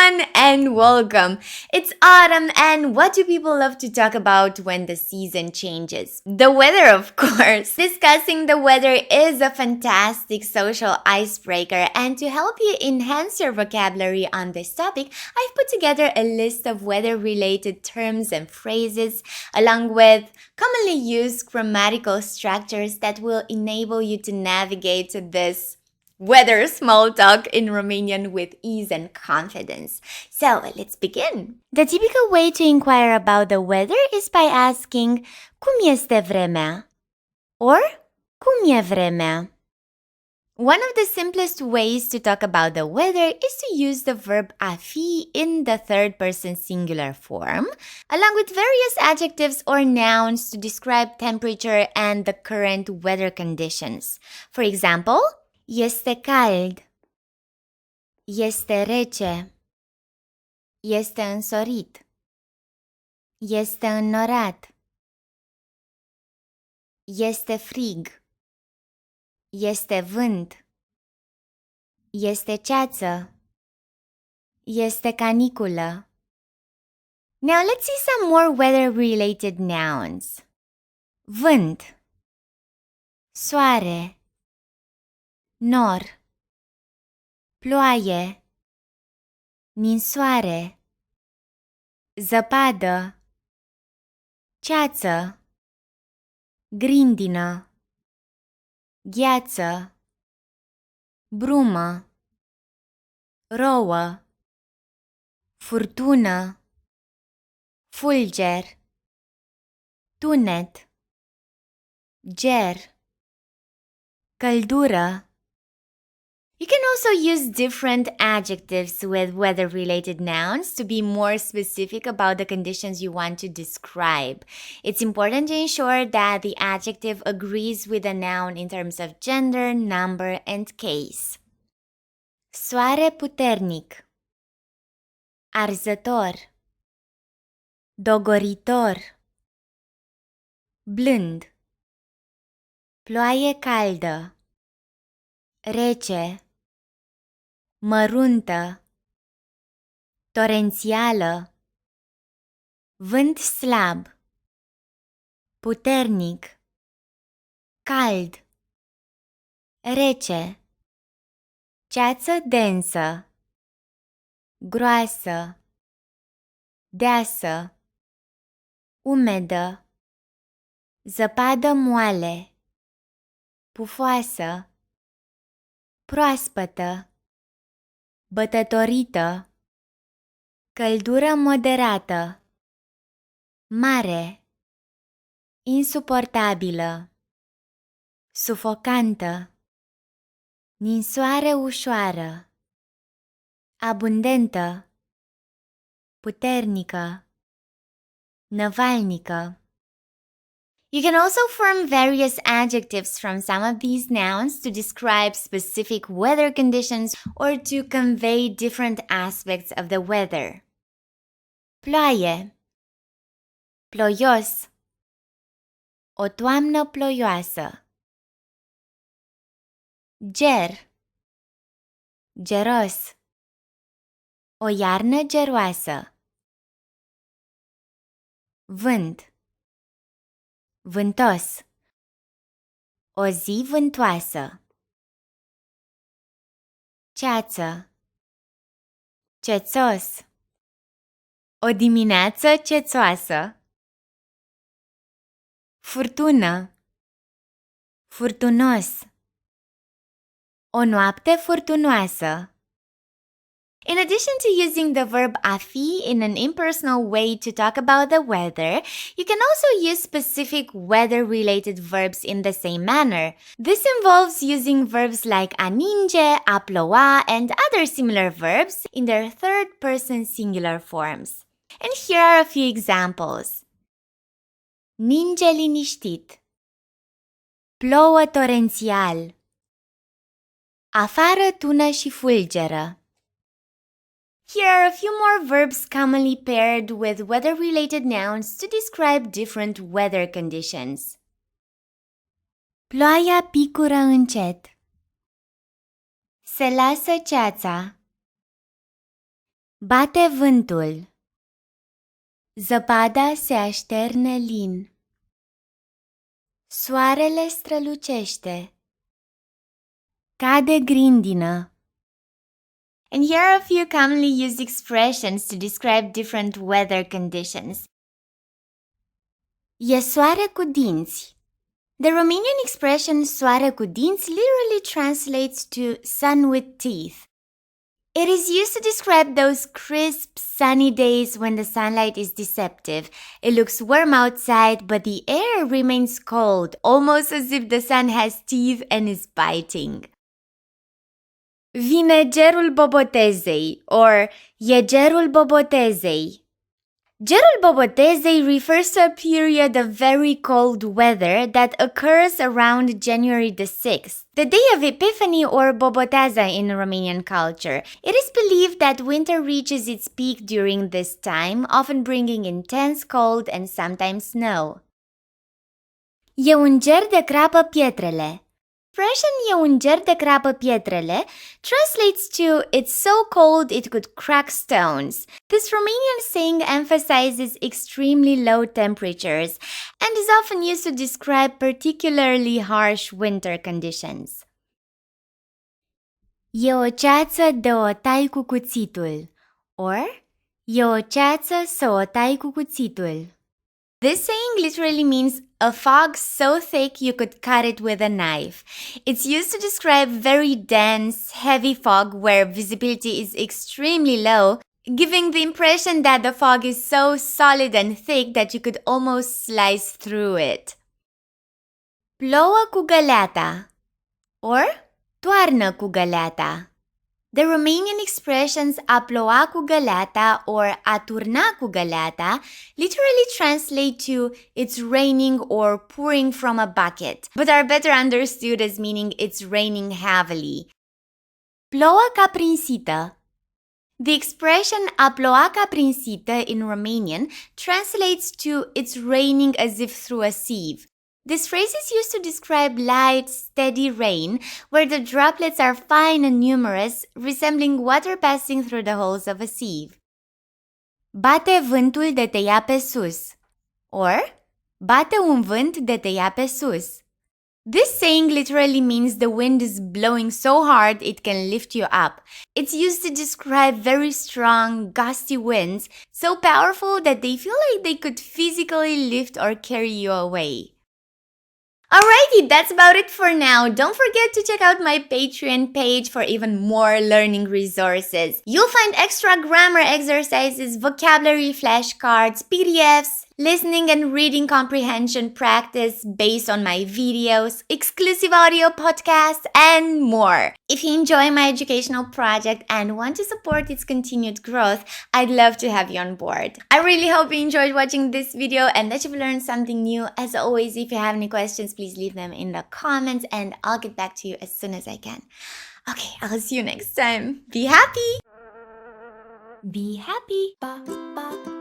everyone, and welcome. It's autumn, and what do people love to talk about when the season changes? The weather, of course. Discussing the weather is a fantastic social icebreaker, and to help you enhance your vocabulary on this topic, I've put together a list of weather-related terms and phrases, along with commonly used grammatical structures that will enable you to navigate this weather small talk in Romanian with ease and confidence. So let's begin. The typical way to inquire about the weather is by asking cum este vremea or cum e vremea. One of the simplest ways to talk about the weather is to use the verb a fi in the third person singular form, along with various adjectives or nouns to describe temperature and the current weather conditions. For example, este cald, este rece, este însorit, este înnorat, este frig, este vânt, este ceață, este caniculă. Now let's see some more weather-related nouns. Vânt, soare, nor, ploaie, ninsoare, zăpadă, ceață, grindină, gheață, brumă, rouă, furtună, fulger, tunet, ger, căldură. You can also use different adjectives with weather-related nouns to be more specific about the conditions you want to describe. It's important to ensure that the adjective agrees with the noun in terms of gender, number, and case. Soare puternic, arzător, dogoritor, blând, ploaie caldă, rece, măruntă, torențială, vânt slab, puternic, cald, rece, ceață densă, groasă, deasă, umedă, zăpadă moale, pufoasă, proaspătă, bătătorită, căldură moderată, mare, insuportabilă, sufocantă, ninsoare ușoară, abundentă, puternică, năvalnică. You can also form various adjectives from some of these nouns to describe specific weather conditions or to convey different aspects of the weather. Ploaie, ploios, o toamnă ploioasă. Ger, geros, o iarnă geroasă. Vânt, vântos, o zi vântoasă. Ceață, cețos, o dimineață cețoasă. Furtună, furtunos, o noapte furtunoasă. In addition to using the verb a fi in an impersonal way to talk about the weather, you can also use specific weather-related verbs in the same manner. This involves using verbs like a ninge, a ploua, and other similar verbs in their third-person singular forms. And here are a few examples. Ninge liniștit, plouă torențial, afară tună și fulgeră. Here are a few more verbs commonly paired with weather-related nouns to describe different weather conditions. Ploaia picură încet. Se lasă ceața. Bate vântul. Zăpada se așterne lin. Soarele strălucește. Cade grindină. And here are a few commonly used expressions to describe different weather conditions. E soare cu dinți. The Romanian expression soare cu dinți literally translates to sun with teeth. It is used to describe those crisp, sunny days when the sunlight is deceptive. It looks warm outside, but the air remains cold, almost as if the sun has teeth and is biting. Vine gerul bobotezei or e gerul bobotezei. Gerul bobotezei refers to a period of very cold weather that occurs around January the 6th, the day of Epiphany or Boboteaza in Romanian culture. It is believed that winter reaches its peak during this time, often bringing intense cold and sometimes snow. E un ger de crapă pietrele. Expression e un ger de crapă pietrele translates to it's so cold it could crack stones. This Romanian saying emphasizes extremely low temperatures and is often used to describe particularly harsh winter conditions. E o ceață de o tai cu cuțitul or e o ceață să o tai cu cuțitul. This saying literally means a fog so thick you could cut it with a knife. It's used to describe very dense, heavy fog where visibility is extremely low, giving the impression that the fog is so solid and thick that you could almost slice through it. Plouă cu găleata or toarnă cu găleata. The Romanian expressions a ploua cu găleata or a turna cu găleata literally translate to it's raining or pouring from a bucket, but are better understood as meaning it's raining heavily. Plouă ca prinsită. The expression a ploua ca prinsită in Romanian translates to it's raining as if through a sieve. This phrase is used to describe light, steady rain, where the droplets are fine and numerous, resembling water passing through the holes of a sieve. Bate vântul de te ia pe sus or bate un vânt de te ia pe sus. This saying literally means the wind is blowing so hard it can lift you up. It's used to describe very strong, gusty winds, so powerful that they feel like they could physically lift or carry you away. Alrighty, that's about it for now. Don't forget to check out my Patreon page for even more learning resources. You'll find extra grammar exercises, vocabulary flashcards, PDFs, listening and reading comprehension practice based on my videos, exclusive audio podcasts, and more. If you enjoy my educational project and want to support its continued growth, I'd love to have you on board. I really hope you enjoyed watching this video and that you've learned something new. As always, if you have any questions, please leave them in the comments and I'll get back to you as soon as I can. Okay, I'll see you next time. Be happy! Be happy! Ba, ba.